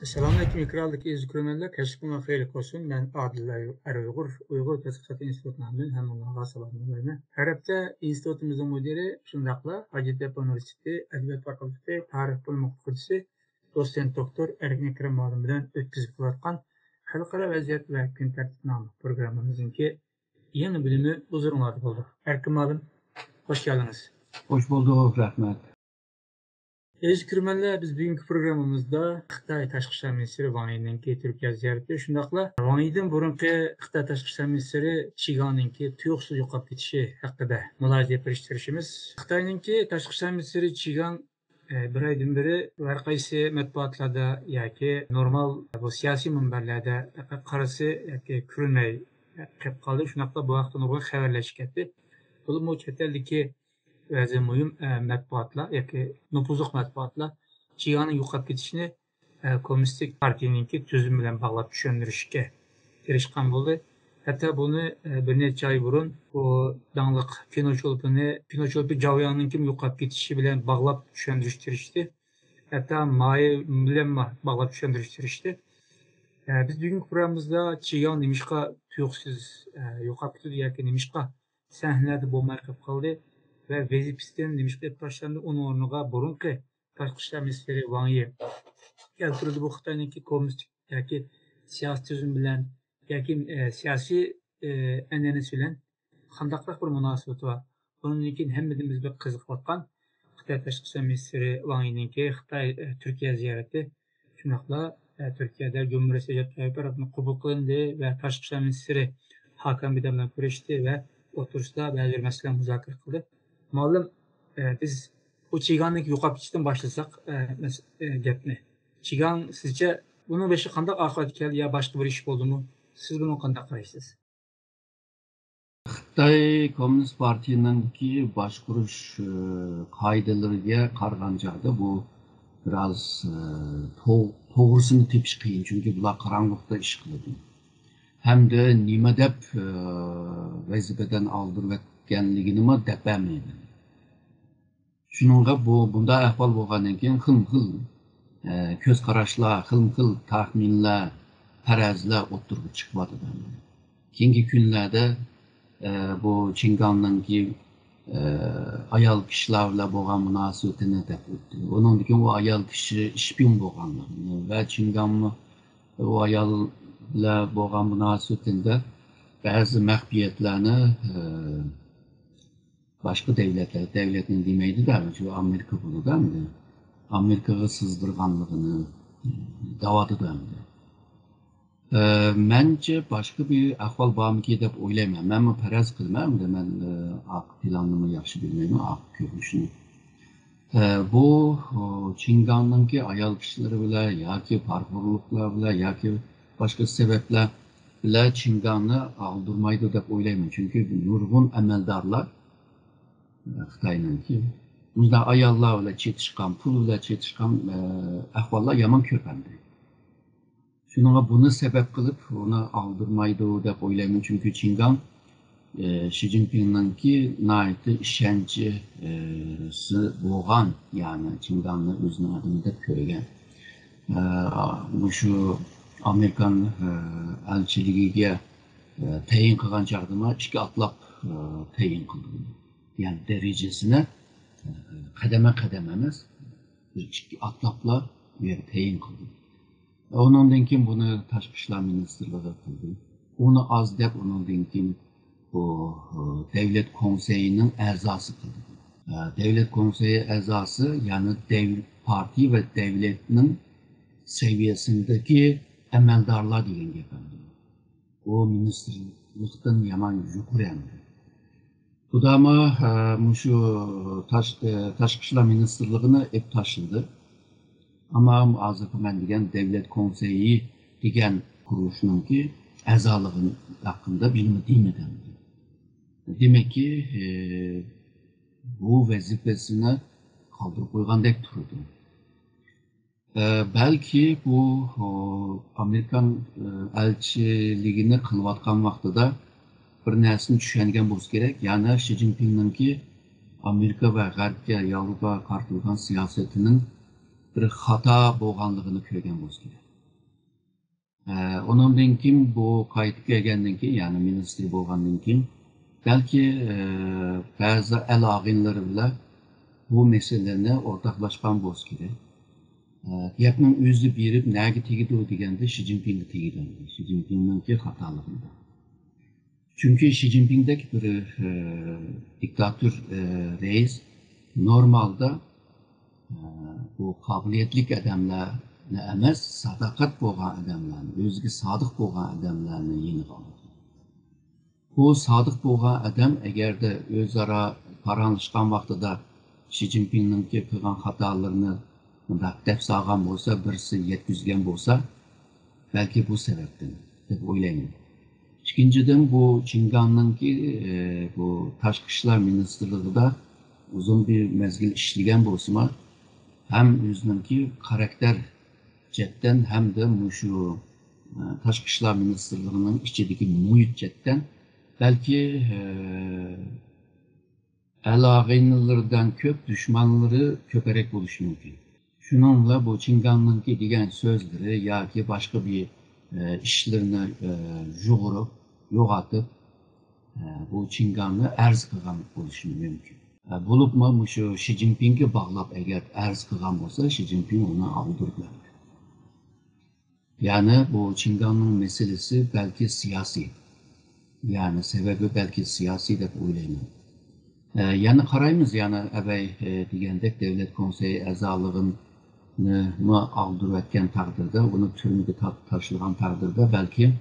Selamünaleyküm ikrarlık izleyiciler. Keşfime hayırlı olsun. Ben Adil Uygur, Uygur Tezkikat İnstitutundan hem onlara selamlarımı. Her hafta institutumuzun müdiri şundakla Hacettepe Üniversitesi Edebiyat Fakültesi Tarih Bölümü Okuyucusu Doçent Doktor Erkin Ekrem Malim bilen ötküzüp atkan Halkara Vaziyet ve Gün Tertipname programımızınki yeni bölümü huzurunuzda bulduk. Erkin Malim, hoş geldiniz. Hoş bulduk, rahmet. Eskirmenler biz bugünkü programımızda Xitay Tashqi ishlar ministri Wang Yi'ninki Türkiye ziyareti, shundaqla Wang Yi'dan burunqi Xitay Tashqi ishlar ministri Qi Gangninki tuyuqsiz yo'qolib ketishi haqida mulohaza berishtirishimiz. Xitoyninki Tashqi ishlar ministri Qi Gang bir aydan beri har qaysi matbuotlarda yoki normal bu siyosiy minbarlarda qarasi yoki ko'rinmay qolib qoldi. Shundaqla bu haqda nurg'un xabarlashib ketdi. Bu chet eldagi ba'zi muhim matbuotlar yoki nufuzli matbuotlar Qi yo'qolib ketishini kommunistik partiyaningki tuzum bilan bog'lab tushuntirishga kirishgan bo'ldi. Hatto buni bir necha oy burun bu dangliq Pinochet Javyanninki yo'qolib ketishi bilan bog'lab tushuntirishdi. Hatto May bilan bog'lab tushuntirishdi. Biz bugungi programmamizda Qi nimishqa tuyuqsiz yo'qolib ketdi yoki nimishqa sahnalarda bo'lmay qoldi ve vazifesinden demişler başlandı onun ornuğa burunki Tashqi ishlar ministri Wang Yi keltirdi bu Xitoyninki kommunistik yoki siyosiy tuzum bilan yoki siyosiy an'anasi bilan qandaqroq bir munosabati bor. Bundan keyin hammamiz bir qiziqayotgan Xitoy tashqi ishlar ministri Wang Yi'ninki Xitoy Turkiya ziyarati shunaqla Turkiyada Cumhuriyet Recep Tayyip Erdoğan qabul qilindi ve tashqi ishlar ministri Hakan Fidan bilan ko'rishdi ve oturuşda ba'zi bir masalalarni muzokara qildi. Malum biz bu Qi Gang'daki yo'qolib ketishdan başlasak gapni. Qi Gang sizce bunun başı qanday oqibat keldi ya başqa bir ish bo'ldimi? Siz buni qanday qaraysiz? Xitoy Komünist Partiyanınki başquruş qoidalariga qaragan chog'da bu biraz to'g'risini tepish qiyin, chunki bular qorong'ulikda ish qiladi. Hamda nima deb vazifadan oldirayotganligini deb bilmaydi. Shuningga bunda ahvol bo'lgandan keyin xil ko'z qarashlar, xil taxminlar, farazlar o'tirib chiqyapti. Keyingi kunlarda bu Qi Gang'ninki ayol kishilar bilan bo'lgan munosabatini deb o'tdi. Undan keyin u ayol kishi ishpiyon bo'lganligini va Qi Gang u ayol bilan bo'lgan munosabatida ba'zi maxfiyatlarni başka devletinin demeydi de şu Amerika bunu da mı? Amerika'ya sızdırganlığını davadı da mı? Bence başka bir ahval bağımki dep oylayman. Ben mi peraz kılmam da ben ak planımı yaxşı bilmeyim, ak görüşünü. Bu Qi Gang'ninki ayol kişileri bile, yoki parkurluklar bile, yoki başka sebepler bile Qi Gang'ni aldırmaydı dep oylayman. Çünkü nurg'un amaldarlar Xitoyninki bunda ayollar bilan chetishgan, pul bilan chetishgan ahvollar yomon ko'pandi. Shuninga buni sabab qilib uni aldırmaydi deb o'ylayman, chunki Qi Gang Xi Jinpingninki nihoyatda ishonchisi bo'lgan, ya'ni Qi Gangni o'zini odami deb ko'rgan. Shu Amerikan elchiligiga tayin qilgan chog'da ikki atlab tayin qildi. Yani derecesine kademe emas, iki atlapla bir tayin kıldı. Ondan keyin bunu Tashqi ishlar ministrligi qildi. Onu az deb ondan keyin bu devlet konseyining a'zosi qildi. Devlet konseyi a'zosi yani parti ve devletning seviyesindeki amaldorlar degan gap. O ministrlikdan yomon yuqori. Bu da ama şu Tashqi ishlar ministrligini hep taşındı. Ama hazır ben degan devlet konseyi degan kuruluşununki a'zoligi hakkında bilimi demeden. Demek ki bu vazifesini kaldırıp koygandek turdu. Belki bu Amerikan elçiligini kılvatkan vaqtida bir narsani tushungan bo'lsa kerak, ya'ni Xi Jinpingninki Amerika va G'arbga, Yevropaga qartilgan siyosatining bir xato bo'lganligini ko'rgan bo'lsa kerak. Ondan keyin bu qaytib kelgandan keyin, ya'ni ministr bo'lgandan keyin balki ba'zi el og'inlari bilan bu meseleni o'rtoqlashgan bo'lsa kerak. Gapning o'zi berib nega tegdi deganda Xi Jinpingga tegdi. Xi Jinping'ninki xatoligida. Çünkü Xi Jinping'deki bir diktatör reis normalde bu kabiliyetlik adamlarni emas, sadakat bo'lgan adamlarni, o'ziga sodiq bo'lgan adamlarni yeni oladi. Bu sodiq bo'lgan adam agarda o'zaro paranlashgan vaqtida Xi Jinping'ninki qilgan xatolarini deb solgan bo'lsa, birisi yetkazgan bo'lsa, belki bu sebepten deb o'ylayman. İkinciden bu Çingan'ınki bu Tashqi ishlar ministrligida uzun bir mezgil ishlagan bo'lsa, hem o'zininki karakter chetdan hem de shu Tashqi ishlar ministrligining ichidagi muhit chetdan belki alag'inlardan ko'p düşmanları ko'proq bo'lishi mumkin. Shuningla bu Çingan'ınki degan so'zlari yoki boshqa bir işlerini yo'g'irib, yo'g'otib, bu Çingan'ı arz qilgan bo'lishi mumkin. Bo'libmi shu Xi Jinpingga bog'lab agar arz qilgan bo'lsa, Xi Jinping uni aldırdı. Yani bu Çingan'ın meselesi belki siyasi. Yani sebebi belki siyasi deb o'ylayman. Yani qaraymiz, yani evvel degandek devlet konseyi a'zolığını aldırıb etken takdirde, onu türmüge taşılgan takdirde belki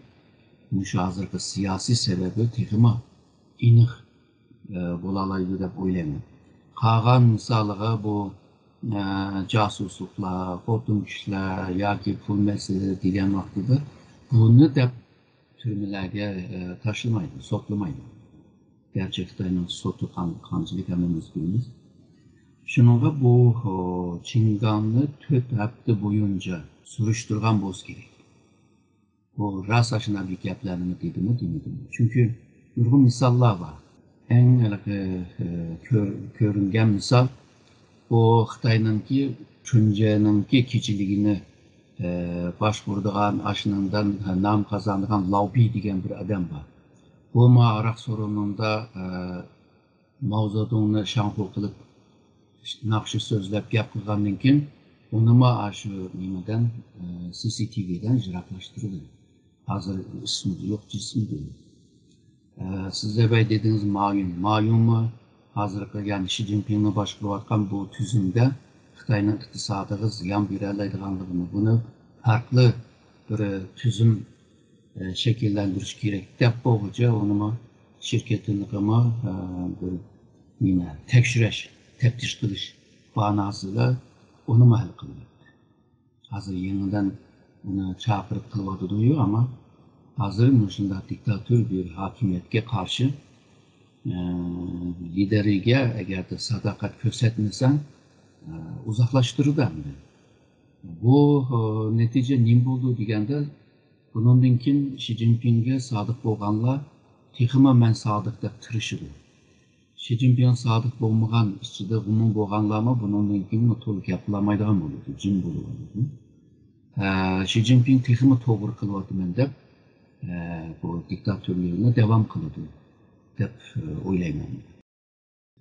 şu hazırki siyasi sebebi texima iniq bo'lalaydı deb o'ylayman. Qolgan misolga bu jasusluklar, xotin ishlar yoki pul masalasi degan vaqtida buni deb türmelerge taşılmaydı, sotlamaydı. Gerçekten sotu qanchalik hammamiz bilamiz. Şununla bu Çingan'ı 4 hafta boyunca surishtirgan bo'lsa kerak. Bu rost ashunday gaplarni deydimi, demadimi? Çünkü nurg'un misollar var. En ko'ringan misol bu Xitoyninki Chunjininki kechiligini boshquradigan ashundan nom qozongan Lao Bi degan bir adam var. Bu ma'araq sorununda Mao Zedongni shanxu qilib naqshi so'zlab gap qilgandan keyin uni shu nimadan CCTV'dan jiroqlashtirildi. Hozir ismi yo'q, jismi yo'q. Siz de dediniz Mayun'mu hozirgi yani Xi Jinping'ni boshqarayotgan bu tuzumda Xitoyning iqtisodiga ziyon beroladiganligini, buni farklı bir tuzum shakllantirish kerak deb bo'g'icha uni shirkatini bir nima tekshirish, teftiş qilish ma'nosida uni hal qildi. Hozir yeniden uni chaqirib qilyotdi ama hazır şunda diktatör bir hakimiyetke karşı lideriga eğer de sadakat göstermesen uzaklaştırır da. Bu netice nim buldu degende bunun için Xi Jinping'e sadık bo'lganlar texima men sadık deb tirishidi. Xi Jinping sadık bo'lmagan ichida umum bo'lganlarmi bunun için to'liq gaplamaydigan bo'ladi, jim bo'ladi. Xi Jinping texima to'g'ri qilyapman deb bu diktatörlüğüne devam kıldı deb o'ylayman.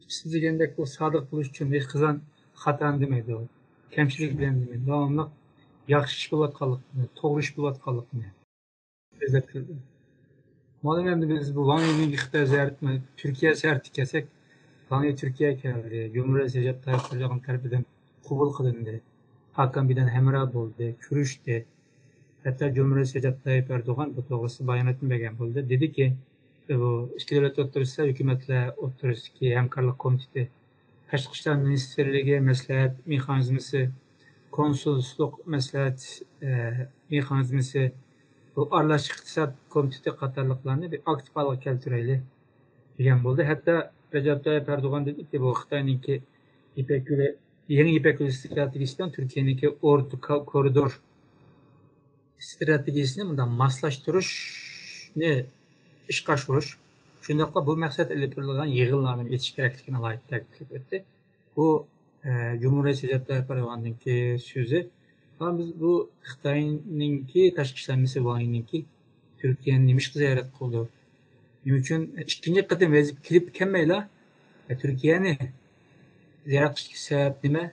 Siz degandek bu sadık bo'lish uchun hech qachon xatoan demaydi u. Kamchilik bilan demaydi. Davomli yaxshi ish bo'layotganligini, to'g'ri ish bo'layotganligini so'zlab keldi. Madem endi biz bu Wang Yining Xitoy ziyoratini Turkiya ziyarati kelsak, Wang Yi Turkiyaga keldi. Cumhuriyet Recep Tayyip Erdoğan tarafidan qabul qilindi. Hakan bilan hamroh bo'ldi, ko'rishdi. Hatta Cumhuriyet Recep Tayyip Erdoğan bu doğrusu bayanat etmegen bo'ldi. Dedi ki bu ikki davlat o'rtasida hukumatlar o'rtasidagi hamkorlik komiteti, Tashqi ishlar ministerligi maslahat mexanizmisi, konsulluk maslahat mexanizmisi, bu aralash iqtisod komiteti qatorliqlarni bir aktiv holga keltirayli degan bo'ldi. Hatta Recep Tayyip Erdoğan dedi ki bu Xitoyninki İpek Yolu, yeni İpek Yolu stratejisidan Türkiye'ninki orta koridor stratejisini bundan maslaştırışni ishga oshirish, shundoqla bu maqsad ilib turilgan yig'inlarni etish kerakligini alohida ta'kidlab o'tdi. Bu Cumhuriyet Recep Tayyip Erdoğan'ınki so'zi Ama biz bu Xitayninki tashqi ishlar ministri Wangninki Türkiye'nin nimiş ziyaret kıldı. Nima uchun ikkinchi qatim vazib kelib kelmaylar Türkiye'ni ziyorat qilishga sabab nima?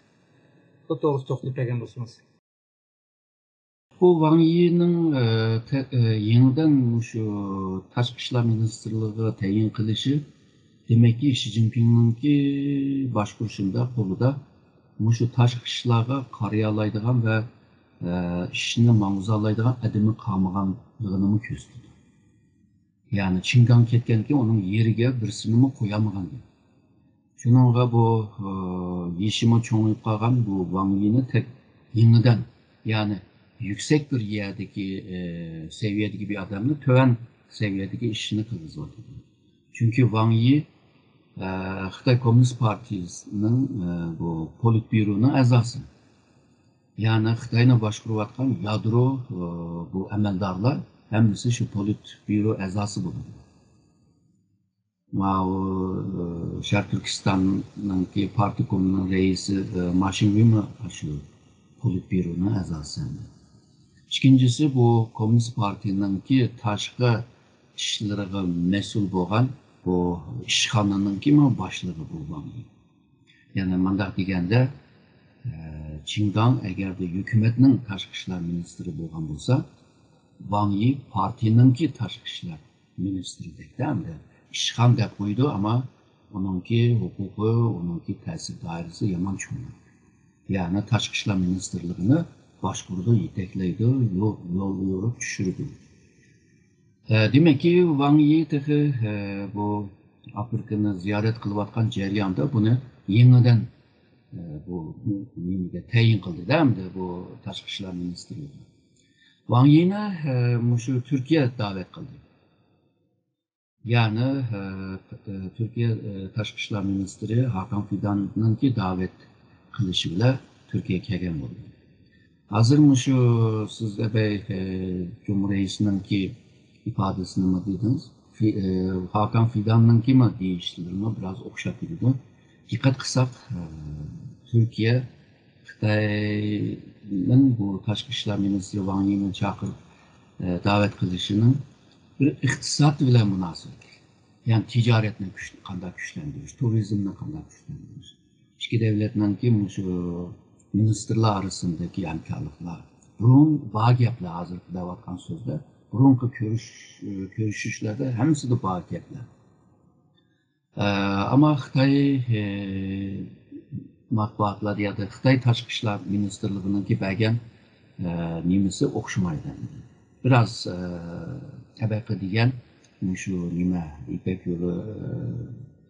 Bu to'g'risida to'xtalib bergan bo'lsangiz. Bu Wang Yi'nin yeniden şu Tashqi ishlar ministrligi tayin qilishi demek ki Xi Jinping'ninki başkuruşunda qo'lida şu tashqi ishlarga qarayalaydigan ve ishni ma'quzalaydigan adimi qolmaganligini ko'rsatdi. Yani Çingan ketkenki onun yeriga birisini mi koyamagan. Şununla bu yeşimi çoğunluk kalgan bu Wang Yi'ni tek yeniden yani yüksek bir yerdeki seviyedeki bir adamla töven seviyedeki işini kılızladı. Çünkü Wang Yi Xitay Komünist Partisi'nin bu politbüronun azası. Yani Xitay'ına başvuruvatkan yadro bu emeldarlar hem de şu politbüro azası bulundu. Şark Türkistan'daki partikomunun reisi Maşin Vimi şu politbüronun azası. İkincisi bu Komünist Parti'ninki taşqı işlere mesul boğan bu işxananınki mi başlığı bulgan. Yani mandak degende Çingan eğer de hükümetinin taşqı işler ministri boğan olsa Wang Yi partininki taşqı işler ministri değil mi? İşxan dep koydu ama onunki hukuku, onunki tesir dairesi yaman çoğunluğu. Yani Tashqi ishlar ministrligini boshqurdi, yetaklaydi, yo'l yo'rib tushirdi. Demek ki Wang Yi bu Afrikani ziyorat qilayotgan jarayonda buni yeniden bu tayin qildi, değil mi? Bu Tashqi ishlar ministrligi. Wang Yi'ni şu Türkiye davet qildi. Yani Türkiye Tashqi ishlar ministri Hakan Fidan'ınki davet qilishi bilan Türkiye'ye kelgan bo'ldi. Hozir şu siz Cumhuriyeti'ninki ifadesini mi dediniz? Hakan Fidan'ınki mi deyiştirilme biraz okşap gidiyor. Dikkat kısak Türkiye Xitay'ın bu Tashqi ishlar ministri Wang Yi'ni chaqirib davet qilishinin bir iqtisod bilan munosabat. Yani ticaretini qanday kuchlantirish, turizmni qanday kuchlantirish. İki devletninki şu ministerler arasındaki hamkorliklar. Burun bağ gaplar hazır qilayotgan so'zlar. Burunqi ko'rishishlarda hammasi de bağ gaplar. Ama Xitoy matbuotlar ya da Xitoy Tashqi ishlar ministrligininki bergan nimasi o'xshamaydi. Biraz tabaqa degan şu nima İpek yolu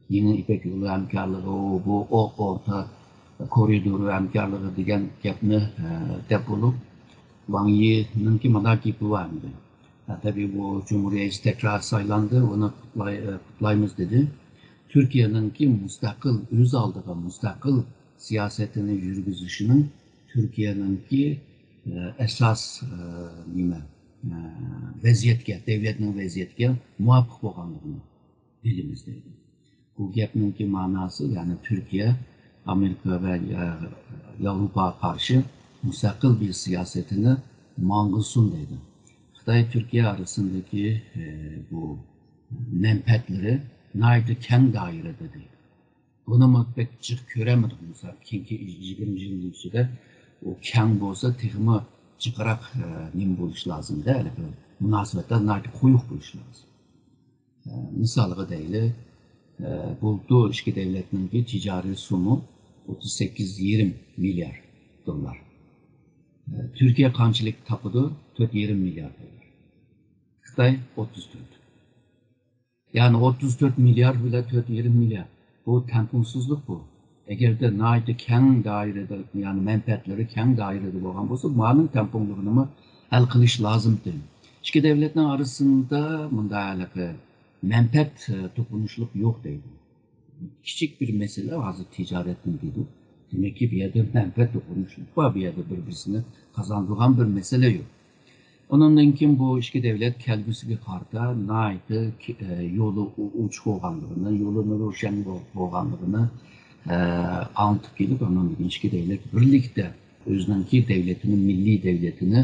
yeni İpek yolu hamkorligi bu o'rta koridoru hamkorligi degan gapni deb bo'lib Wang Yi'ninki madaki kuvvandi. Tabii bu Cumhuriyet tekrar saylandı, onu kutlayımız dedi. Türkiye'ninki müstakil, öz aldığı müstakil siyasetini yürütüşünün Türkiye'ninki esas vaziyetke, devletinin vaziyetke muvaffak olganlığını dilimizdeydi. Bu gapninki manası yani Türkiye, Amerika ve Avrupa karşı müstakil bir siyasetini mangılsın dedi. Xitay Türkiye arasındaki bu menfaatleri naydı keng dairede değil. Bunu mu pek cık göremedik mesela. Çünkü 20. yılın içinde o keng bolsa texmi cıqarak nim buluş lazım değil. Münasebetler naydı koyuk buluş lazım. Misalığı değil. Buldu iki devletinin ticari sumu 38-20 milyar dolar. Türkiye kançılık tapıdı 4-20 milyar dolar. Xitay 34. Yani 34 milyar bile 4-20 milyar. Bu temposuzluk bu. Eğer de naydı keng dairede yani menfaatleri keng dairede olan olsa bunun temponluğunu mu el kılış lazımdır. İki devletin arasında bunda alakalı menfaat topunuşluk yok değil. Küçük bir mesele hazır ticaretin dedi. Demek ki bir yerde menfaat topunuşluk var, bir yerde birbirini kazandığın bir mesele yok. Onundan kim bu iki devlet kelgüsü bir karta naydı yolu uçuk olganlığını, yolunu roşen olganlığını anlatıp gelip onunla iki devlet birlikte özününki devletini, milli devletini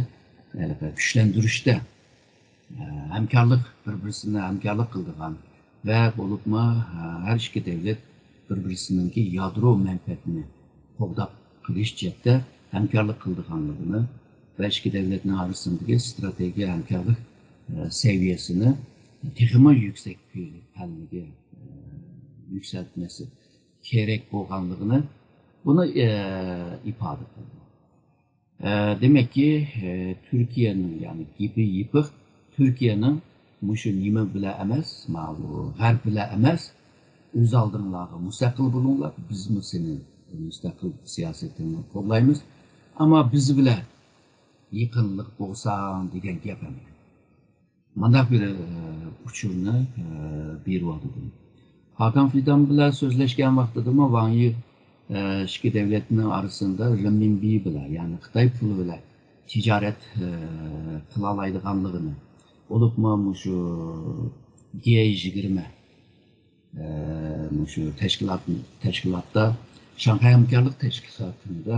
güçlendirişte hamkorlik bir-birisini hamkorlik qildigan va bo'libmi har ikki davlat bir-birisininki yadro manfaatini qo'g'dab qilish jihatda hamkorlik qildiganligini va ikki davlatning orasidagi strategiya hamkorlik seviyesini texmi yüksek palliga yükseltmesi gerek bo'lganligini bunu ifade qildi. Demek ki Türkiye'nin yani gibi yıpık Türkiye'nin muşu nime bile emez, garb bile emez, öz aldırınlarga müstakil bulunlar, biz mi senin müstakil siyasetini kollayımız, ama biz bile yıkınlık olsan degen gap emas. Mana bir uçurni beriyapti. Hakan Fidan bilan so'zlashgan vaqtida Vangi ikki davlatning orasida renminbi bilan, ya'ni Xitoy puli bilan tijorat qila oladiganligini, bo'libmi shu G20 shu tashkilotda Shanxay hamkorlik tashkilotida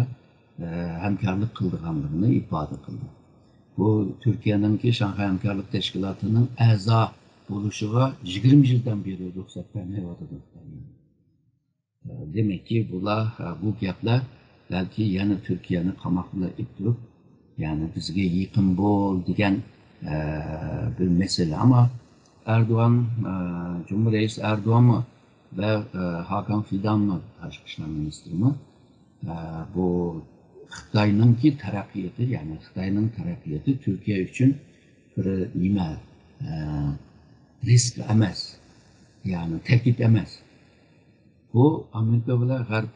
hamkorlik qildiganligini ifoda qildi. Bu Türkiye'ninki Shanxay hamkorlik tashkilotining a'zo bo'lishiga 20 yildan beri ruxsat bermayotdi. Demek ki bu gaplar belki yani Türkiye'ni qamoqda ittirib, yani bizga yaqin bo'l degan bir mesele, ama Erdoğan, Cumhurreis Erdoğan ve Hakan Fidan Tashqi ishlar ministri bu Xitoyninki taraqqiyoti, yani Xitoyning taraqqiyoti Türkiye için bir nima risk emas, yani tehdit emas. Bu Amerika bilan G'arb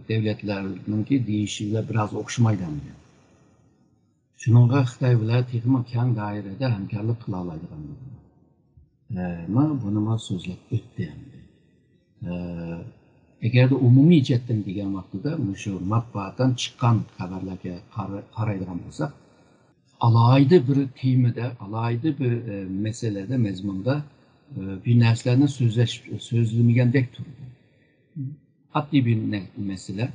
davlatlarininki deyishiga biraz o'xshamaydi. Shuningga Xitoy bilan texnik keng doirada hamkorlik qila oladiganligi. Buni so'zlab o'tdi. Agarda umumiy jihatdan degan vaqtida shu matbuotdan chiqqan xabarlarga qaraydigan bo'lsak, alayda bir temada, alayda bir meselede, mezmunda bir narsalarni so'zlamagandek turdi. Oddiy bir mesele,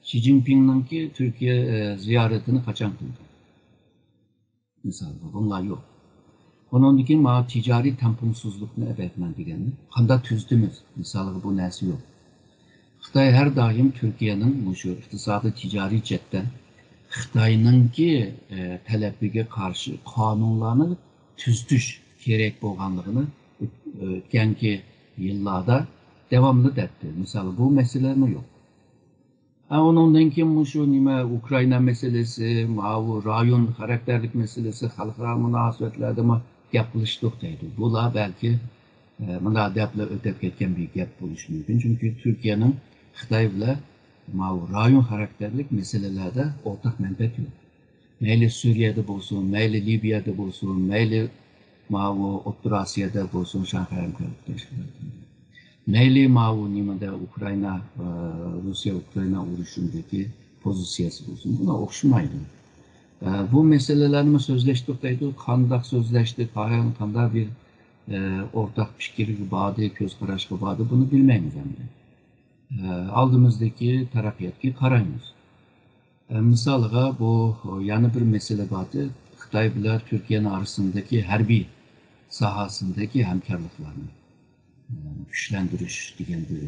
Xi Jinping'ninki Türkiye ziyaretini qachon qildi? Misal bunlar yok. Onun için ticari tamponsuzlukni ebetmen deganni qanday tuzdimiz? Misal bu narsa yok. Xitoy her daim Türkiye'nin şu iqtisadi ticari jihatdan Xitoyninki talabiga qarshi qonunlarni tuzitish kerak bo'lganligini o'tganki yillarda devamlı debdi. Misal bu mesele mi yok? Ondan keyin şu nima Ukrayna meselesi, bu rayon karakterlik meselesi, xalqaro munosabatlarda gap qilishdik deydi. Bular belki bunda deblar o'tib ketgan bir gap bo'lishi mumkin. Çünkü Türkiye'nin Xitoy bilan rayon karakterlik meselelerde ortak menfaat yok. Meyli Suriye'de olsun, meyli Libya'da olsun, meyli Orta Asya'da olsun, Shanxay hamkorlik tashkilotida. Meyli nimada Ukrayna, Rusya-Ukrayna urushundagi pozitsiyasi olsun, buna o'xshamaydi. Bu meselelerni so'zlashdik deydi, qanday so'zlashdik, qanday bir ortak fikr badi, ko'z qarash badi, bunu bilmaymiz endi. Aldığımızdaki taraqqiyotga qaraymiz. Misalga bu yana bir mesele vardı. Xitoy bilan Türkiye'nin arasındaki harbiy sahasındaki hamkorliklarni güçlendirish degan bir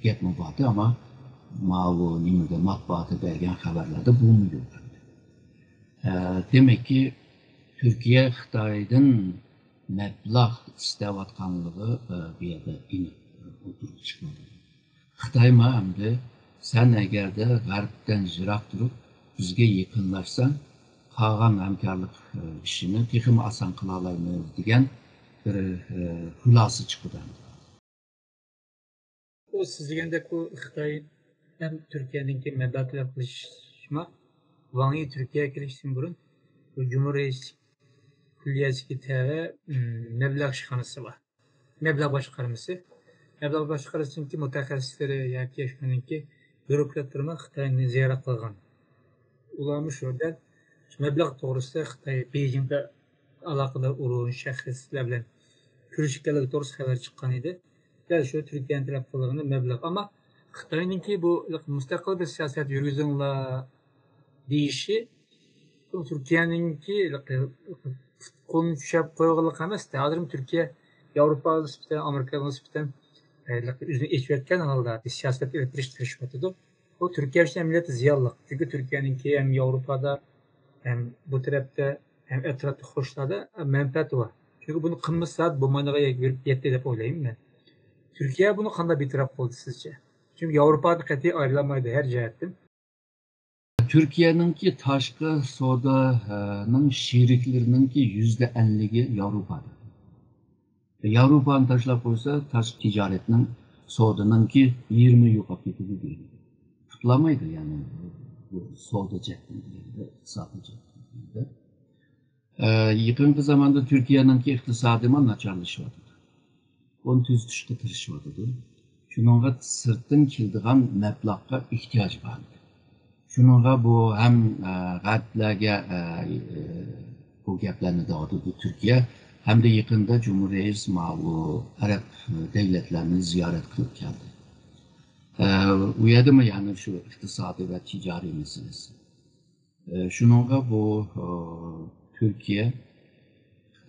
gap vardı, ama nimada matbuotda bergan xabarlarda bu yo'q. Demek ki Türkiye Xitoydan mablag' istayotganligi bu yerda o'tirib chiqadi. Xitoy hamda sen agarda G'arbdan yiroq turib bizga yaqinlashsan, qolgan hamkorlik ishini texmi oson qila olamiz degan bir xulosa chiqdi. O siz degandek bu Xitoy hem Türkiye'ninki mablag' talab qilishma, Vangi Türkiye'ye kelishdan burun bu Cumhuriyetçilik Külliyesi'ndeki TV mablag' ishxonasi var. Mablag' boshqarmasi. Mablag' boshqarmasidagi mutaxassislari yoki shuningki bürokratlarni Xitoyni ziyorat qilgan. Ularni shu yerda mablag' to'g'risida Xitoy Beijingda aloqador urush shaxslar bilan ko'rishganligi to'g'risida xabar chiqqan edi. Dal shu Türkiye'nin talab qilgan mablag', ama Xitoyninki bu mustaqil bir siyoset yurgizinglar deyişi Türkiye'ninki qo'lni tushab qo'yganlik emasda. Hozir Turkiya Yevropaga nisbatan, Amerikaga nisbatan o'zini echayotgan holda siyosat ilib berish tirishayotdi. Bu Türkiye uchun amaliyotda ziyonli. Chunki Turkiyaningki ham Yevropada hem bu tarafda hem etrafta xo'shlarda manfaati bor. Chunki buni qilmasa bo'lmaydigan yetdi deb o'ylayman men. Turkiya buni qanday betaraf qildi sizcha? Çünkü Avrupa'da qat'iy ayrılamaydı her cihetten. Türkiye'ninki tashqi savdoning sheriklarininki %50'i Avrupa'da. Avrupa'ni tashlab qo'ysa, tashqi tijoratning savdoninki 20 yo'qolib ketadi deydi. Tutlamaydi yani bu savdo jihatida, iqtisodiy jihatda. Yaqinqi zamonda Turkiyaninki iqtisodiy nacharlashyapti. Buni tuzatishga tirishyapti. Shuningga sirtdan keladigan mablag'ga ehtiyoj bor. Shuningga bu ham g'arblarga bu gaplarni deydi Turkiya hamda yaqinda Cumhuriyet bu Arab davlatlarini ziyorat qilib keldi. U yerdami yani shu iqtisodiy va tijoriy masalasi. Shuningga bu Turkiya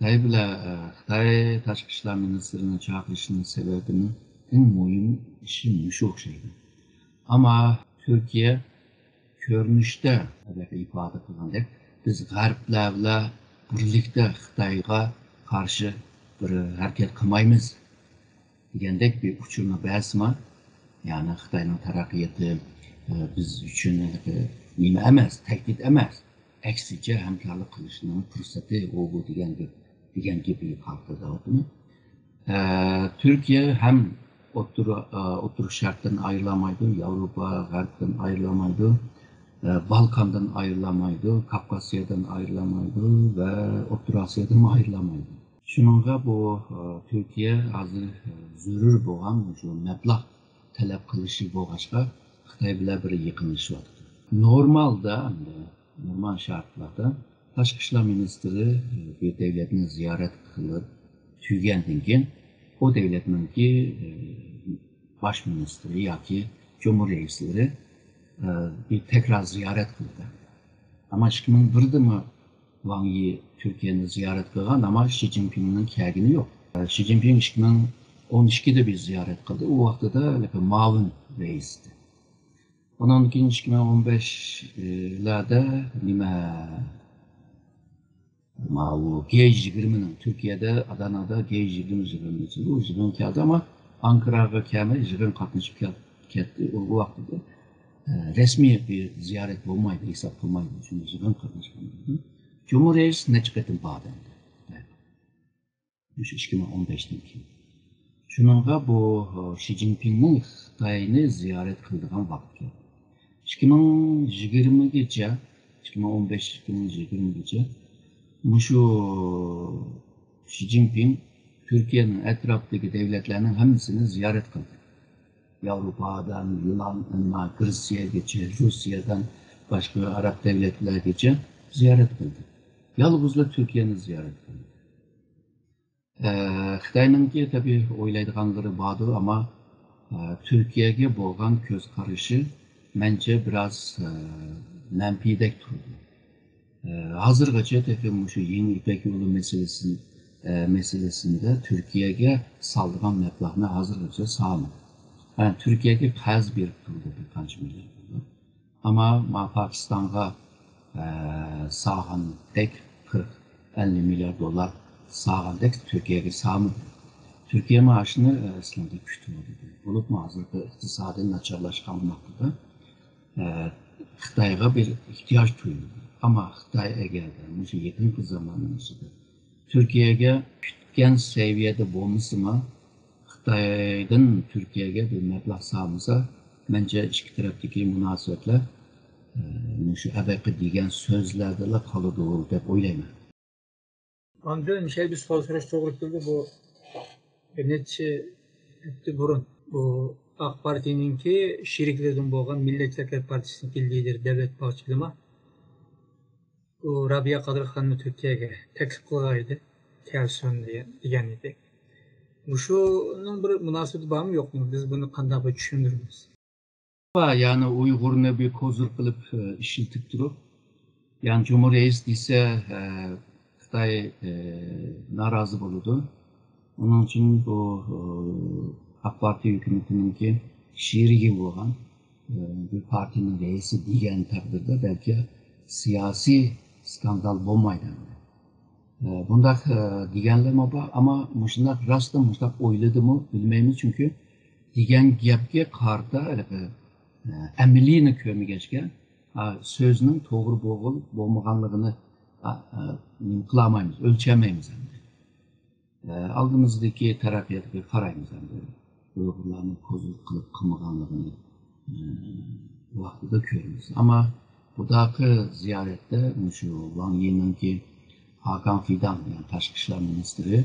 Xitoy tashqi ishlar ministrini chaqirishining sababini eng muhim ishi shu o'xshaydi. Ammo Turkiya ko'rinishda ifoda qilgandek biz g'arblar bilan birlikda Xitoyga qarshi bir harakat qilmaymiz degandek bir uchurni basma, ya'ni Xitoyning taraqqiyoti biz uchun nima emas, tahdid emas, aksincha hamkorlik qilishning fursati bu degan gapni qoldirdi. Türkiye hem oturuş şarttan ayrılamaydı, Avrupa G'arbdan ayrılamaydı, Balkan'dan ayrılamaydı, Kafkasya'dan ayrılamaydı ve O'rta Asya'dan ayrılamaydı. Şununla bu Türkiye hazır zürür bo'lgan şu mablag' talab qilishi bo'lg'achqa Xitoy bilan bir yaqinlashyapti. Normal şartlarda tashqi ishlar ministri bir davlatni ziyorat qilib tugagandan keyin o devletninki baş ministri yoki cumhurreisleri bir tekrar ziyorat qildi. Ama 2001'de mi Wang Yi Türkiye'ni ziyorat qilgan, ama Xi Jinping'ning kelgini yo'q. Xi Jinping 2012'de bir ziyorat qildi. O vaqtida muavin reisdi. Ondan keyin 2015'lerde nima G20'nin Türkiye'de Adana'da G20 yig'ini o yig'in keldi ama Ankara'ga kelmay yig'in qatnashib ketdi. O vaqtda resmi bir ziyorat bo'lmaydi, hisob qilmaydi. Shuni yig'in qatnashgan. Cumhuriyet necha qatim bordi. Shu 2015'dan keyin. Shuningga bu Xi Jinpingning Xitoyni ziyorat qildigan vaqt. 2020gacha 2015-2020gacha Muşu Xi Jinping Türkiye'nin etrafındaki devletlerinin hepsini ziyaret kıldı. Avrupa'dan, Yunan'dan, Rusya'ya, Rusya'dan başka Arap devletler geçe ziyaret kıldı. Yalnızla Türkiye'ni ziyaret kıldı. Xitoyninki tabii o'ylaydiganlari bordir, ama Türkiye'ye bo'lgan ko'z qarashi bence biraz manfiydek turdi. Hazırgacha şu yeni İpek yolu meselesinde Türkiye'ye saldırgan meblağını hazırgacha sağlamadı. Yani Türkiye'ye qarz berib turdi bir qancha milliard dollar. Ama Pakistan'a sağgandek 40-50 milyar dolar sağgandek Türkiye'ye sağlamadı. Türkiye maaşını aslında kütüyordu. Bulup mu hazırda iqtisadi nacharlashgan vaqtida Xitoyga bir ihtiyoç duyuldu. Ama Xitoy agarda shu yaqinqi zamonda Türkiye'ye kutgan seviyede bo'lmasimi, Xitoydan Türkiye'ye bir mablag' solmasa, bence ikki tarafdagi munosabatlar shu avvalgi degan so'zlarda qoladi deb o'ylayman. Ondan bir so'z so'rash to'g'ri keldi. Bu necha hafta burun bu AK Parti'ninki sheriklaridan bo'lgan Milliyetçi Hareket Partisi'nin lideri Devlet Bahçeli bu Rabia Kadirxan'ı Türkiye'ye teklif kılaydı. Kelsin degan edi. Şunun bir münasebeti var mı yok mu? Biz bunu qanday düşünürüz? Yani Uygur'unu bir kozur kılıp işiltip durup Yani Cumhuriyet ise Xitay narazı buludu. Onun için bu AK Parti hükümetininki şiiri gibi olan bir partinin reisi diyen takdirde belki siyasi skandal olmaydı. Bundaq deganlar bor, ama mushundaq rostdan mushundaq o'yladimi bilmaymiz, chunki degan gapga qarta amaliyni ko'rmagachga so'zning to'g'ri bo'lmaganligini qilolmaymiz, o'lchamaymiz. Oldimizdagi taraqqiyotga qaraymiz. Uyg'urlarni ko'zlik qilib qilmaganligini vaqtida ko'ramiz. Ama budaqi ziyoratda shu Wang Yininki Hakan Fidan, yani Tashqi ishlar ministri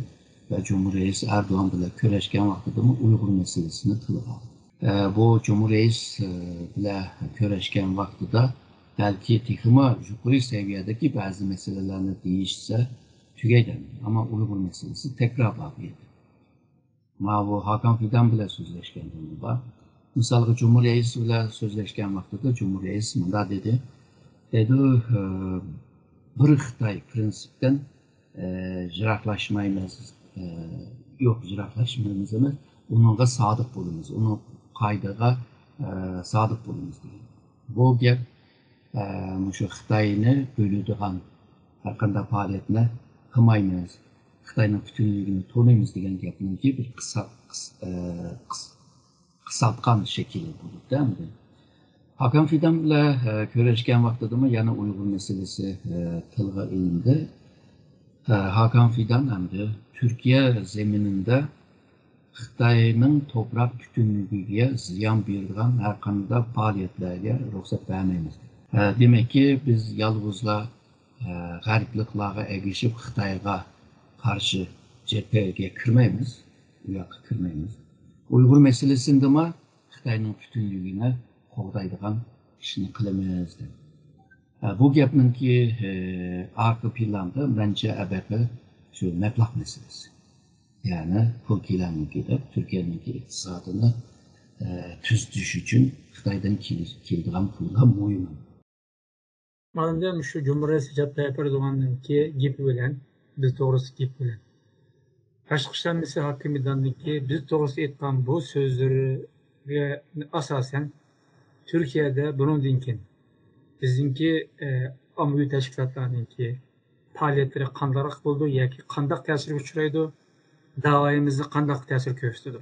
ve Cumhuriyet Erdoğan bilan ko'rishgan vaqtida Uyg'ur meselesini tilga oldi. Bu Cumhuriyet bilan ko'rishgan vaqtida belki texmi yuqori seviyedeki bazı meselelerini değişse tügeydi. Ama Uygur meselesi tekrar bağlıydı. Ama bu Hakan Fidan bilan sözleşken var. Mesela Cumhuriyet bilan sözleşken vaqtida Cumhuriyet bunda dedi, bir Xitay prinsipten jiraklaşmaymiz, yok jiraklaşmaymiz emas, onunla sadık bulunuz, onun kaydaga sadık bulunuz diye. Bu gap şu Xitayni bölüdigan har qanday faaliyetini qilmaymiz, Xitayning bütünlüğünü tanıymiz degan gapninki bir qısaltgan şekli bo'ldi, değil mi? Hakan Fidan bilan ko'rishgan vaqtida yana Uyg'ur meselesi tilga ilindi. Hakan Fidan hamda Türkiye zemininde Xitayning toprak bütünlüğüne ziyon beradigan har qanday faaliyetlarga ruxsat bermaymiz. Demek ki biz yalnızla g'arbliklarga ergishib Xitoyga qarshi cepheге kirmaymiz, u yoqqa kirmaymiz. Uyg'ur meselesinde mi Xitoyning bütünlüğüne qo'g'daydigan ishni qilamiz. Bu gapninki arka planda bence abaqa şu mablag' meselesi. Yani pul kelamnikida Türkiye'ninki iqtisodini tuzish uchun Xitoydan keladigan pulga mo'yinman. Malumda şu Cumhuriyet Recep Tayyip Erdoğan'ınki gibi bilen, biz doğrusu gibi bilen. Tashqi ishlar ministri Hakan Fidan'ınki biz doğrusu aytgan bu sözleri asasen Türkiye'de bunun dinkin. Bizimki ammaviy tashkilotlarninki faaliyetleri qandaq bo'ldi yoki qandaq ta'sirga uchraydi, da'voyimizni qandaq ta'sir ko'rsatdi.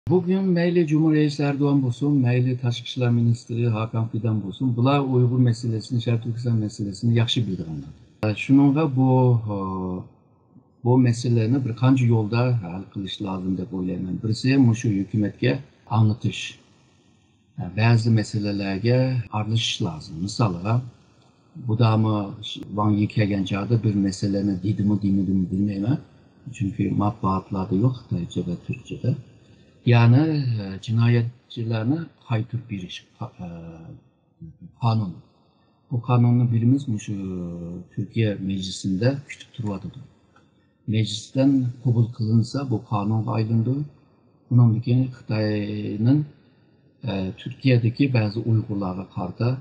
Bugün meyli Cumhuriyet Erdoğan olsun, meyli Tashqi ishlar ministri Hakan Fidan olsun, bular Uygur meselesini, Şarkı Türkistan meselesini yaxshi bildiganlar. Şununla bu meselelerini bir qancha yolda hal qilish lazım deb o'ylayman. Birisi şu hükümetke anlatış. Bazı meselelerge aralışış lazım. Mesela bu da mı Wang Yi kelgan chog'da bir meseleni dedimi bilmayman. Çünkü matbuatlarda yok Xitoycha ve Türkçe'de. Yani cinayetçilerini qaytirib berish kanunu. Bu kanunu bilimiz şu Türkiye meclisinde kütüp turvadı. Meclisten kabul kılınsa bu kanun ayrıldı. Bunun için Xitoyning Türkiye'deki bazı Uygurlara karşı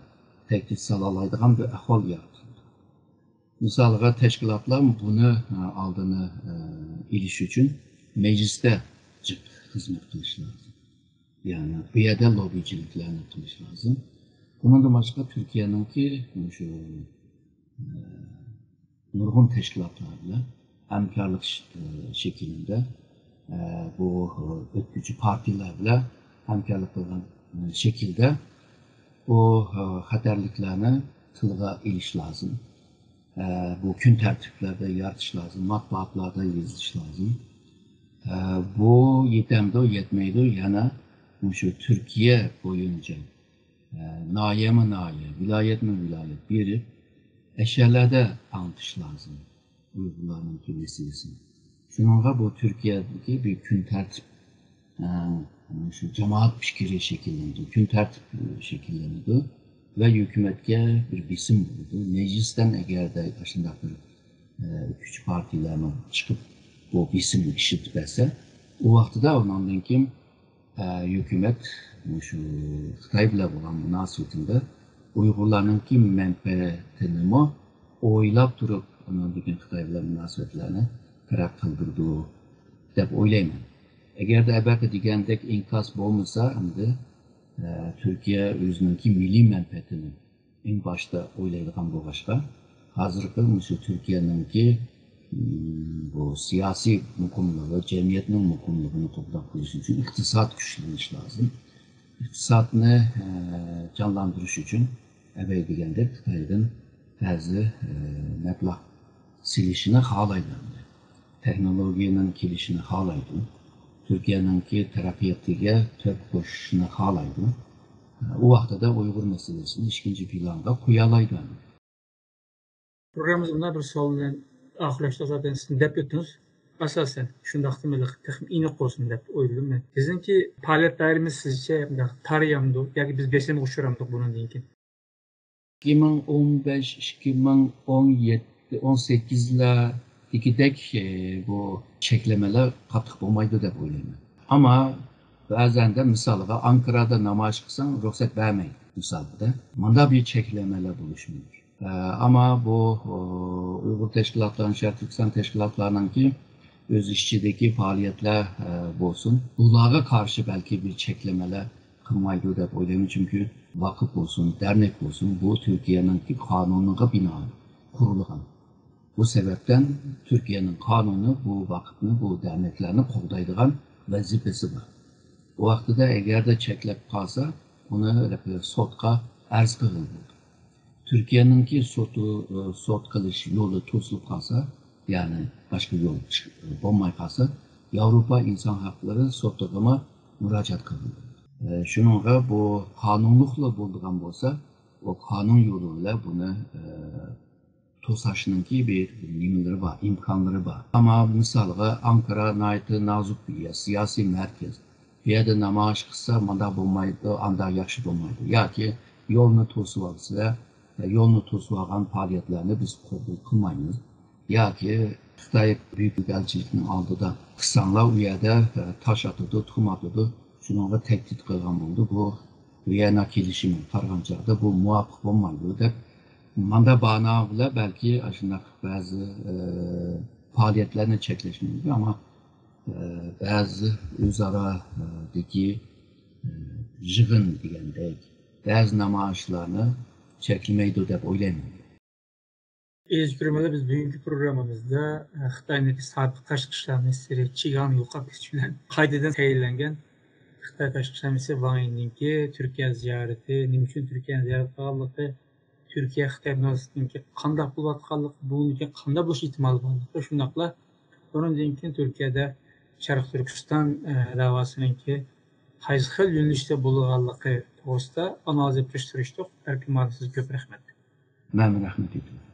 tehdit salalaydıgan bir ahval yaratıldı. Mesela teşkilatlar bunu aldığını iliş için mecliste hizmet kılış lazım. Yani bir yerde lobiciliklerini kılış lazım. Bunun da başka Türkiye'ninki şu nurgun teşkilatlarla hemkarlık şeklinde bu ötkücü partilerle hemkarlık olan şekilde bu xatarliklarni tilga ilish lazım. Bu kun tertiplerde yaratish lazım, matbuatlarda yozish lazım. Bu yetemdi, yetmeydi. Yana şu Türkiye boyunca nahiye mi nahiye, vilayet mi vilayet berip eşyalarda anlatış lazım Uygurların meselesini. Şununla bu Türkiye'deki bir gün tertip şu cemaat fikri şekillendi, gün tertip şekillendi ve hükümetke bir bisim buldu. Meclisten eğer de aşında bir küçük partilerden çıkıp bu bisim işitmese, o vaxtda ondan kim hükümet şu Xitoy bilan olan münasebetinde Uyg'urlarninki menfaatini mi o'ylab turib degan Xitoy bilan munosabatlarni taraq qildirdi deb o'ylayman. Agarda albatta degandek inkas bo'lmasa, endi Turkiya o'zininki milliy manfaatini eng boshda o'ylaydigan bo'lg'achqa, hozirgi shu Turkiyaninki bu siyosiy muqimligi, jamiyatning muqimligini qo'llab qo'yish uchun iqtisod kuchlanishi lozim. İqtisadni canlandırış için evvel degende Xitoydan ba'zi mablag' silishini xohlaydi. Texnologiyaning kelishini xohlaydi. Turkiyaninki taraqqiyotiga to'p qo'shishini xohlaydi. U vaqtida Uyg'ur masalasini ikkinchi planga qo'ya oladi. Programımız buna bir savol bilan oxirlashdi. Zaten siz deb o'tdingiz. Asosan shundaqdimi texnik iniq bo'lsin deb o'yladim men. Sizningki faoliyatlarimiz sizcha tarayamdi yoki biz besim uçuramdık bunun keyin? 2015-2017-18'lardekidek bu çeklemeler qattiq bo'lmaydi deb o'ylayman. Ama bazen de misalga Ankara'da namoyish qilsang ruxsat bermaydi misalda. Bunda bir çeklemeler buluşmuyor. Ama bu Uyghur teşkilatlarının, Şərq Türkistan teşkilatlarınınki öz işçideki faaliyetler olsun. Bunlara karşı belki bir çeklemeler kılmaydı deb o'ylayman. Çünkü vakıf olsun, dernek olsun, bu Türkiye'ninki kanununa binaen kurulgan. Bu sebepten Türkiye'nin kanunu bu vakıfını, bu derneklerini qo'llaydigan vazifesi var. O vaqtida eğer de çeklep kalsa, onu sotqa arz qilindi. Türkiye'ninki sot qilish yo'li to'silib qolsa, yani başka yol bo'lmay qolsa, Avrupa İnsan Hakları sotlig'iga murojaat qilindi. Shuningga bu qonunliqli bo'lgan bo'lsa, o qonun yo'li bilan buni to'sashninki bir nimaları var, imkonlari var. Ama misalga Ankara nazuk bir yer, siyosiy markaz. Bu yerda namoyish qilsa, manda bo'lmaydi, anda yaxshi bo'lmaydi. Yoki yo'lni to'sib olsa, yo'lni to'sib olgan faoliyatlarni biz qabul qilmaymiz. Yoki Xitoy büyük elçilikning oldida qilsanglar u yerda tosh otadi, tuxum otadi, shunga tahdid qilgan bo'ldi. Bu Viyana kelishimi qargan chog'da bu muvofiq bo'lmaydi deb manda bana bilan balki shunaqa ba'zi faoliyatlarni cheklash mumkin, ama ba'zi o'zaradagi yig'in degandek ba'zi namoyishlarni cheklamaydi deb o'ylayman. Ezgürmede biz bugünkü programımızda Xitoyning sobiq tashqi ishlar ministri Chigan Yo'qotovich bilan qaytadan tayinlangan Xitoy tashqi ishlar ministri Wang Yininki Turkiya ziyarati, nima uchun Turkiyani ziyorat qilganligi, Türkiye Xitoy munosabatiniki qanday bo'layotganligi, buniki qanday bo'lish ehtimoli borligi, shundaqla bundan keyin Turkiyada Sharq Turkiston da'vosiniki qaysi xil yo'nalishda bo'lganligi to'g'risida analiz qilishtirishdik. Balki siz ko'p rahmat. Men rahmat aytaman.